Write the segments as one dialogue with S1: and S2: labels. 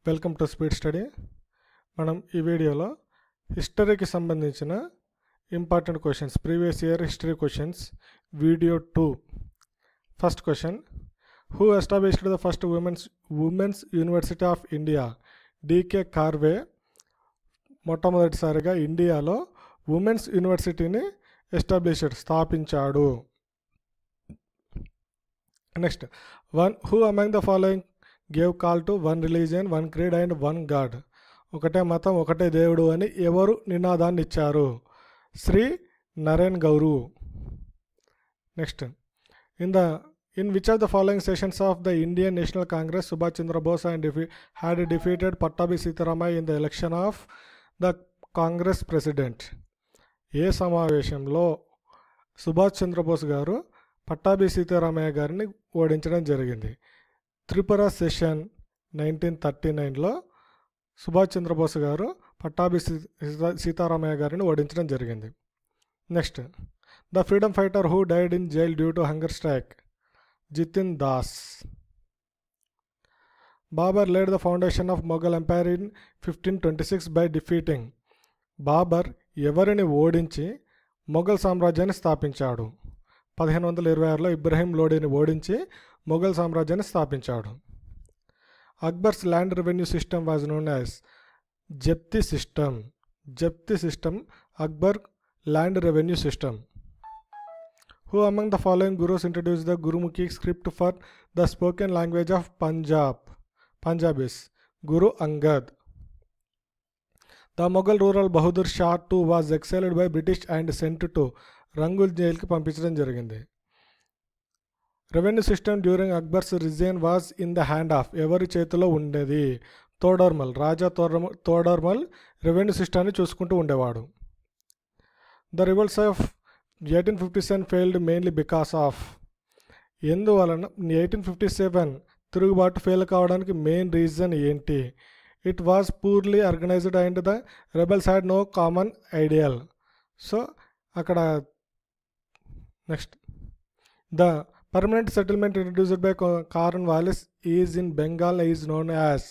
S1: Welcome to speed study. మనం ఈ వీడియోలో హిస్టరీకి సంబంధించిన important questions, previous year history questions, video 2. First question, who established the first women's university of India? D K Karve మొట్టమొదటిసారిగా ఇండియాలో ఉమెన్స్ యూనివర్సిటీని స్థాపించాడు. Next, who among the following gave call to one religion, one creed and one god? ఒకటే మతం, ఒకటే దేవుడు అని ఎవరు నినాదాన్ని ఇచ్చారు? Shri Narayana Guru. Next, in which of the following sessions of the Indian National Congress Subhash Chandra Bose and had defeated Pattabhi Sitaramayya in the election of the Congress president? ఏ సమావేశంలో సుభాష్ చంద్రబోస్ గారు పట్టాభి సీతారామయ్య గారిని ఓడించడం జరిగింది? త్రిపుర సెషన్ 1939లో సుభాష్ చంద్రబోస్ గారు పట్టాభి సీతారామయ్య గారిని ఓడించడం జరిగింది. Next, the freedom fighter who died in jail due to hunger strike? Jatin Das. Babur laid the foundation of Mughal empire in 1526 by defeating? Babur ఎవరిని ఓడించి మొఘల్ సామ్రాజ్యాన్ని స్థాపించాడు? 1526లో ఇబ్రహీం లోడీని ఓడించి మొఘల్ సామ్రాజ్యాన్ని స్థాపించాడు. Akbar's land revenue system was known as Zabti system. Zabti system Akbar land revenue system. Who among the following gurus introduce the Gurmukhi script for the spoken language of Punjabis? Guru Angad. The Mughal ruler Bahadur Shah II was exiled by British and sent to Rangoon జైలుకి పంపించడం జరిగింది. Revenue system during Akbar's reign was in the hand of? ఎవరి చేతిలో ఉండేది? Todarmal. Raja Todarmal revenue సిస్టాన్ని చూసుకుంటూ ఉండేవాడు. The revolts of 1857 failed mainly because of? ఎందువలన 1857 తిరుగుబాటు ఫెయిల్ కావడానికి మెయిన్ రీజన్ ఏంటి? It was poorly organised and the rebels had no common ideal. So అక్కడ next, the permanent settlement introduced by Cornwallis is in Bengal is known as?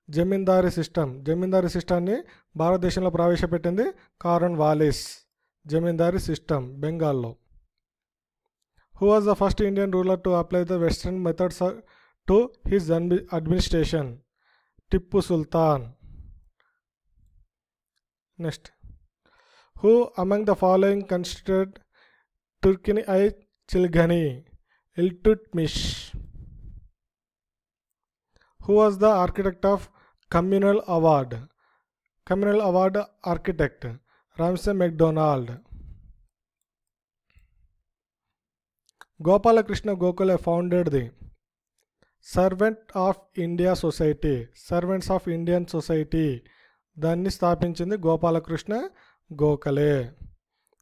S1: Zamindari system. Zamindari సిస్టాన్ని భారతదేశంలో ప్రవేశపెట్టింది Cornwallis. Zamindari system బెంగాల్లో. Who was the first Indian ruler to apply the western methods to his administration? Tipu Sultan. Next, who among the following constituted Turkan-i Chihalgani? Iltutmish. Who was the architect of communal award? Communal award architect Ramsay MacDonald. Gopal Krishna Gokhale founded the servant of India society. Servants of Indian society దాన్ని స్థాపించింది Gopalakrishna Gokhale.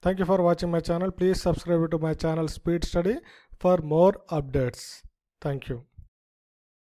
S1: Thank you for watching my channel. Please subscribe to my channel Speed Study for more updates. Thank you.